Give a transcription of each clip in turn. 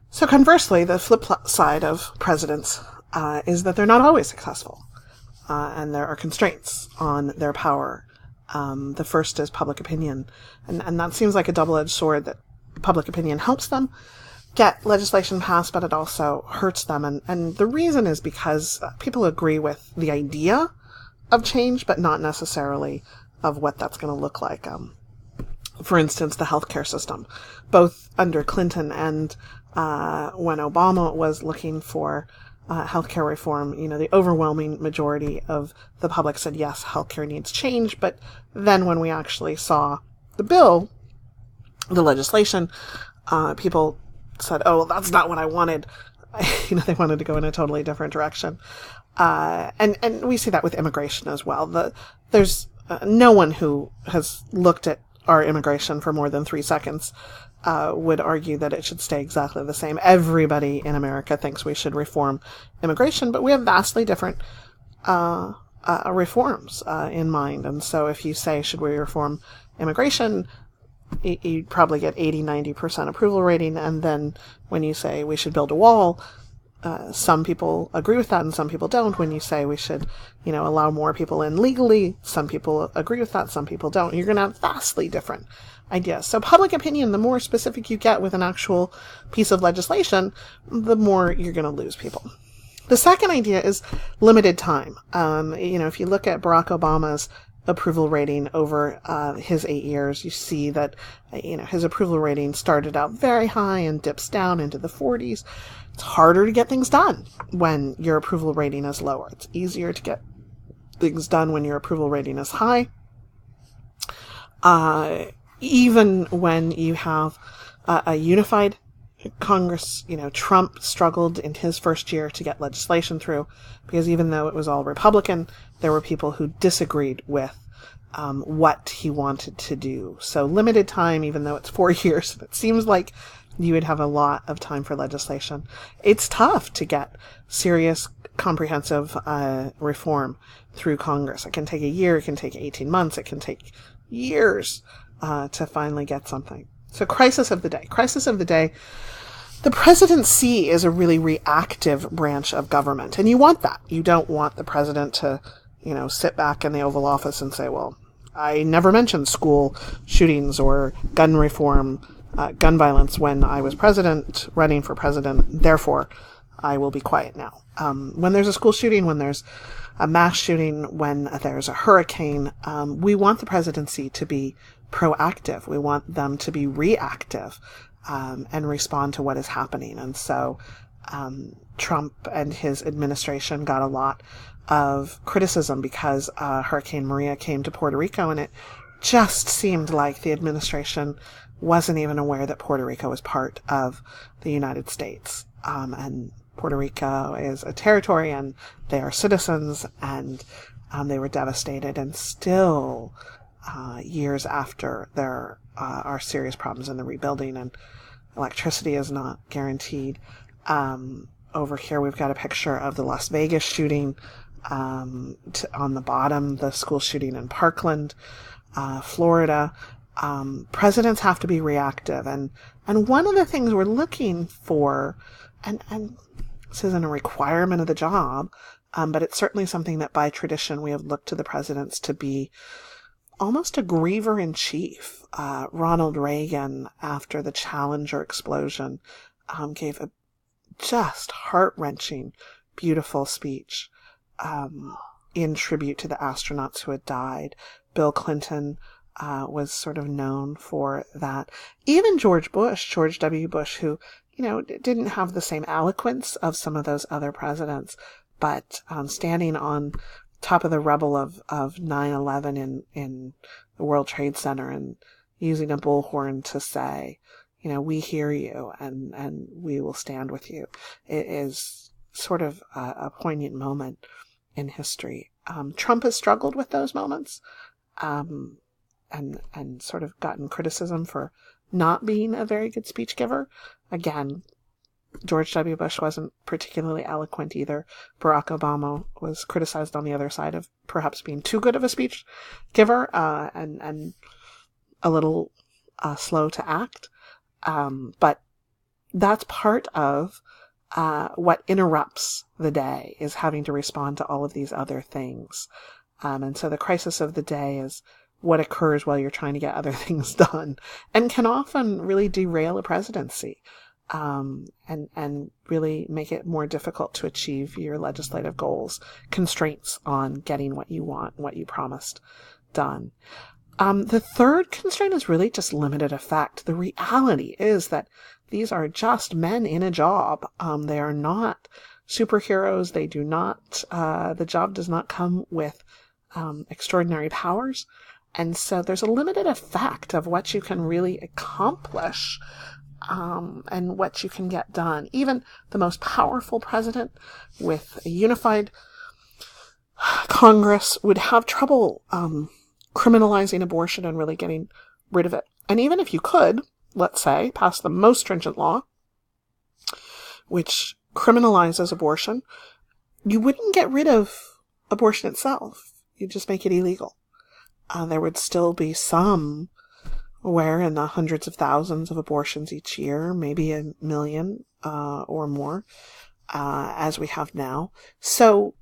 So conversely, the flip side of presidents is that they're not always successful, and there are constraints on their power. The first is public opinion, and that seems like a double-edged sword, that public opinion helps them get legislation passed, but it also hurts them. And the reason is because people agree with the idea of change, but not necessarily of what that's going to look like. For instance, the healthcare system, both under Clinton and when Obama was looking for healthcare reform, the overwhelming majority of the public said, yes, healthcare needs change. But then when we actually saw the bill, the legislation, people said, oh, well, that's not what I wanted. They wanted to go in a totally different direction. And we see that with immigration as well. There's no one who has looked at our immigration for more than 3 seconds would argue that it should stay exactly the same. Everybody in America thinks we should reform immigration, but we have vastly different reforms in mind. And so if you say, should we reform immigration, you'd probably get 80-90% approval rating. And then when you say we should build a wall, some people agree with that and some people don't. When you say we should, allow more people in legally, some people agree with that, some people don't. You're going to have vastly different ideas. So public opinion, the more specific you get with an actual piece of legislation, the more you're going to lose people. The second idea is limited time. If you look at Barack Obama's approval rating over his 8 years, you see that his approval rating started out very high and dips down into the 40s. It's harder to get things done when your approval rating is lower. It's easier to get things done when your approval rating is high. Even when you have a unified Congress, Trump struggled in his first year to get legislation through because even though it was all Republican, there were people who disagreed with what he wanted to do. So limited time, even though it's 4 years, it seems like you would have a lot of time for legislation. It's tough to get serious, comprehensive reform through Congress. It can take a year, it can take 18 months, it can take years to finally get something. So crisis of the day. Crisis of the day. The presidency is a really reactive branch of government, and you want that. You don't want the president to, sit back in the Oval Office and say, well, I never mentioned school shootings or gun reform, gun violence when I was running for president, therefore I will be quiet now. When there's a school shooting, when there's a mass shooting, when there's a hurricane, we want the presidency to be proactive. We want them to be reactive and respond to what is happening. And so Trump and his administration got a lot of criticism because Hurricane Maria came to Puerto Rico, and it just seemed like the administration wasn't even aware that Puerto Rico was part of the United States. And Puerto Rico is a territory, and they are citizens, and they were devastated. And still, years after, there are serious problems in the rebuilding, and electricity is not guaranteed. Over here, we've got a picture of the Las Vegas shooting. On the bottom, the school shooting in Parkland, Florida. Presidents have to be reactive. And one of the things we're looking for, and this isn't a requirement of the job, but it's certainly something that by tradition we have looked to the presidents to be almost a griever in chief. Ronald Reagan, after the Challenger explosion, gave a just heart-wrenching, beautiful speech in tribute to the astronauts who had died. Bill Clinton was sort of known for that. Even George W. Bush, who, didn't have the same eloquence of some of those other presidents, but standing on top of the rubble of 9/11 in the World Trade Center and using a bullhorn to say, we hear you and we will stand with you. It is sort of a poignant moment in history. Trump has struggled with those moments, and sort of gotten criticism for not being a very good speech giver. Again, George W. Bush wasn't particularly eloquent either. Barack Obama was criticized on the other side of perhaps being too good of a speech giver, and a little slow to act. But that's part of what interrupts the day, is having to respond to all of these other things. And so the crisis of the day is what occurs while you're trying to get other things done, and can often really derail a presidency, and really make it more difficult to achieve your legislative goals, constraints on getting what you want, what you promised done. The third constraint is really just limited effect. The reality is that these are just men in a job. They are not superheroes. They do not, the job does not come with extraordinary powers. And so there's a limited effect of what you can really accomplish, and what you can get done. Even the most powerful president with a unified Congress would have trouble criminalizing abortion and really getting rid of it. And even if you could, let's say, pass the most stringent law, which criminalizes abortion, you wouldn't get rid of abortion itself. You'd just make it illegal. There would still be somewhere in the hundreds of thousands of abortions each year, maybe 1 million or more, as we have now. So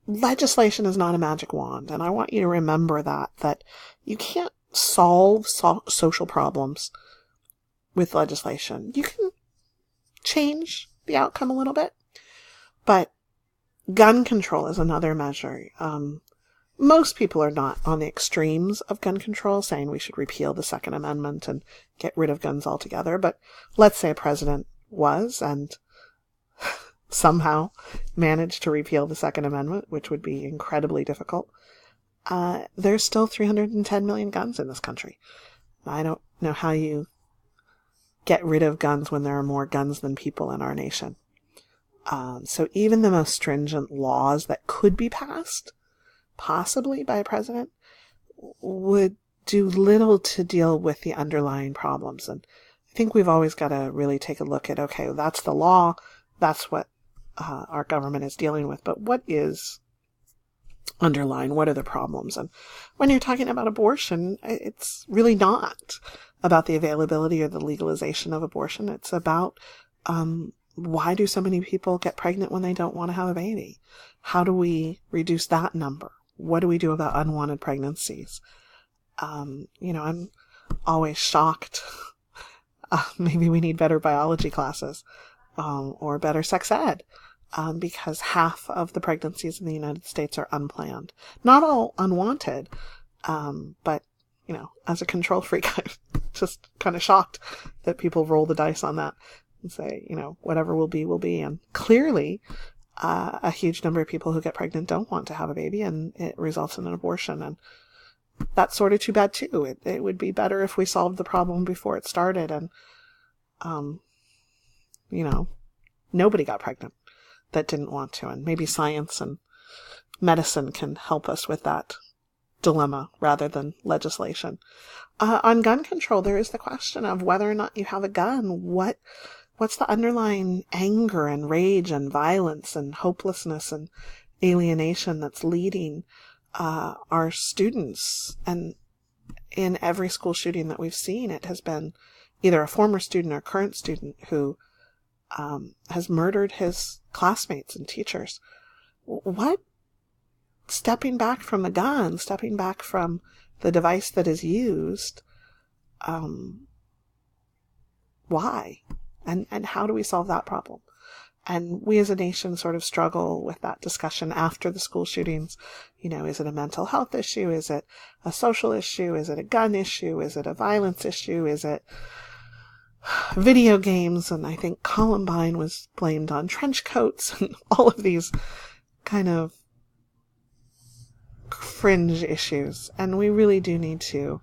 legislation is not a magic wand, and I want you to remember that you can't solve social problems with legislation. You can change the outcome a little bit, but gun control is another measure. Most people are not on the extremes of gun control, saying we should repeal the Second Amendment and get rid of guns altogether. But let's say a president was, and somehow managed to repeal the Second Amendment, which would be incredibly difficult. There's still 310 million guns in this country. I don't know how you get rid of guns when there are more guns than people in our nation. So even the most stringent laws that could be passed, possibly by a president, would do little to deal with the underlying problems. And I think we've always got to really take a look at, okay, that's the law, that's what our government is dealing with, but what is underlying? What are the problems? And when you're talking about abortion, it's really not about the availability or the legalization of abortion. It's about why do so many people get pregnant when they don't want to have a baby? How do we reduce that number? What do we do about unwanted pregnancies? I'm always shocked. Maybe we need better biology classes, or better sex ed, because half of the pregnancies in the United States are unplanned. Not all unwanted, but, as a control freak, I'm just kind of shocked that people roll the dice on that and say, whatever will be, will be. And clearly, a huge number of people who get pregnant don't want to have a baby, and it results in an abortion. And that's sort of too bad too. It would be better if we solved the problem before it started, and, nobody got pregnant that didn't want to. And maybe science and medicine can help us with that dilemma rather than legislation. On gun control, there is the question of whether or not you have a gun. What's the underlying anger and rage and violence and hopelessness and alienation that's leading our students? And in every school shooting that we've seen, it has been either a former student or current student who has murdered his classmates and teachers. What? Stepping back from the gun, stepping back from the device that is used, why? And how do we solve that problem? And we as a nation sort of struggle with that discussion after the school shootings. Is it a mental health issue? Is it a social issue? Is it a gun issue? Is it a violence issue? Is it video games? And I think Columbine was blamed on trench coats and all of these kind of fringe issues. And we really do need to,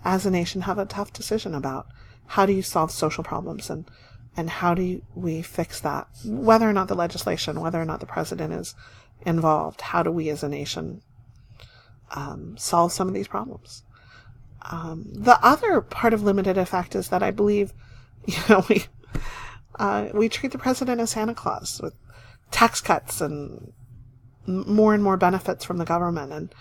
as a nation, have a tough decision about how do you solve social problems, and how do we fix that? Whether or not the legislation, whether or not the president is involved, how do we as a nation solve some of these problems? The other part of limited effect is that I believe, we treat the president as Santa Claus with tax cuts and more and more benefits from the government.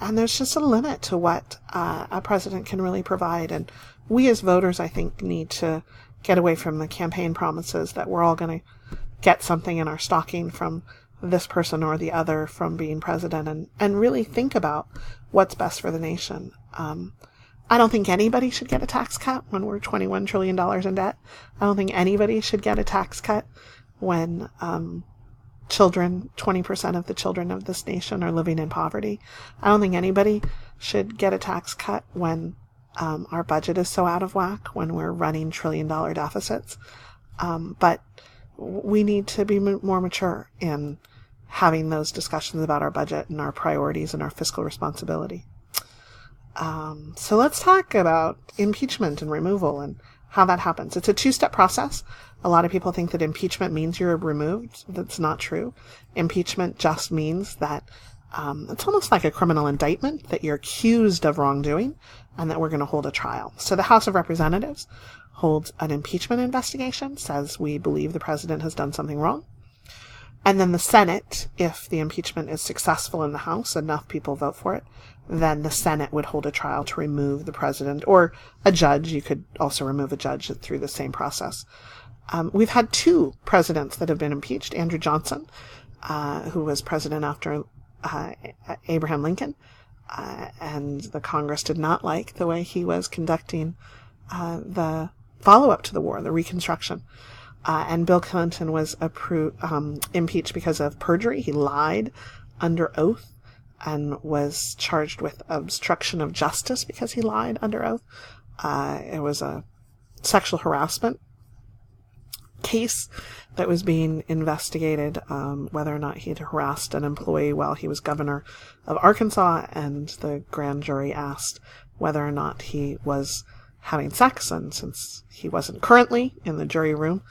And there's just a limit to what a president can really provide. And we as voters, I think, need to get away from the campaign promises that we're all going to get something in our stocking from this person or the other from being president, and really think about what's best for the nation. I don't think anybody should get a tax cut when we're $21 trillion in debt. I don't think anybody should get a tax cut when 20% of the children of this nation are living in poverty. I don't think anybody should get a tax cut when our budget is so out of whack, when we're running $1 trillion deficits. But we need to be more mature in having those discussions about our budget and our priorities and our fiscal responsibility. So let's talk about impeachment and removal and how that happens. It's a two-step process. A lot of people think that impeachment means you're removed. That's not true. Impeachment just means that it's almost like a criminal indictment, that you're accused of wrongdoing and that we're going to hold a trial. So the House of Representatives holds an impeachment investigation, says we believe the president has done something wrong. And then the Senate, if the impeachment is successful in the House, enough people vote for it, then the Senate would hold a trial to remove the president or a judge. You could also remove a judge through the same process. We've had two presidents that have been impeached. Andrew Johnson, who was president after Abraham Lincoln, and the Congress did not like the way he was conducting the follow-up to the war, the Reconstruction. And Bill Clinton was impeached because of perjury. He lied under oath and was charged with obstruction of justice because he lied under oath. It was a sexual harassment case that was being investigated, whether or not he'd harassed an employee while he was governor of Arkansas, and the grand jury asked whether or not he was having sex, and since he wasn't currently in the jury room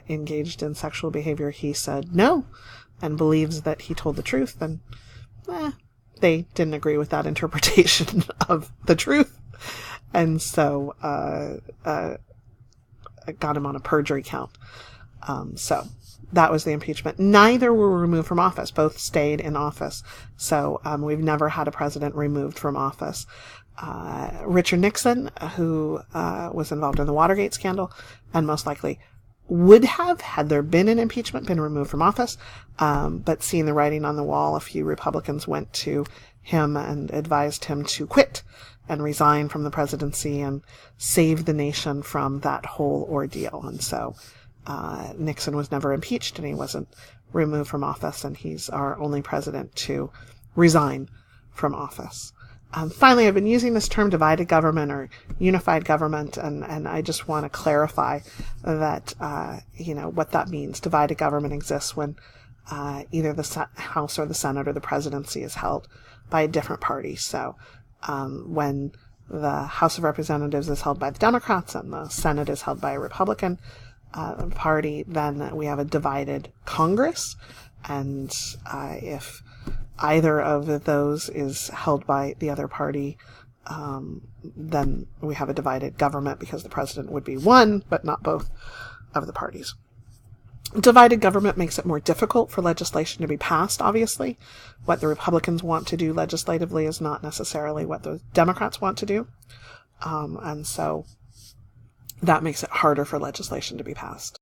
engaged in sexual behavior, he said no and believes that he told the truth, and they didn't agree with that interpretation of the truth, and so got him on a perjury count. So that was the impeachment. Neither were removed from office. Both stayed in office. So we've never had a president removed from office. Richard Nixon, who was involved in the Watergate scandal, and most likely would have, had there been an impeachment, been removed from office. But seeing the writing on the wall, a few Republicans went to him and advised him to quit and resign from the presidency and save the nation from that whole ordeal. And so Nixon was never impeached, and he wasn't removed from office, and he's our only president to resign from office. Finally, I've been using this term divided government or unified government, and I just want to clarify that, what that means. Divided government exists when either the House or the Senate or the presidency is held by a different party. So when the House of Representatives is held by the Democrats and the Senate is held by a Republican party, then we have a divided Congress. And if either of those is held by the other party, then we have a divided government, because the president would be one, but not both of the parties. Divided government makes it more difficult for legislation to be passed, obviously. What the Republicans want to do legislatively is not necessarily what the Democrats want to do. And so that makes it harder for legislation to be passed.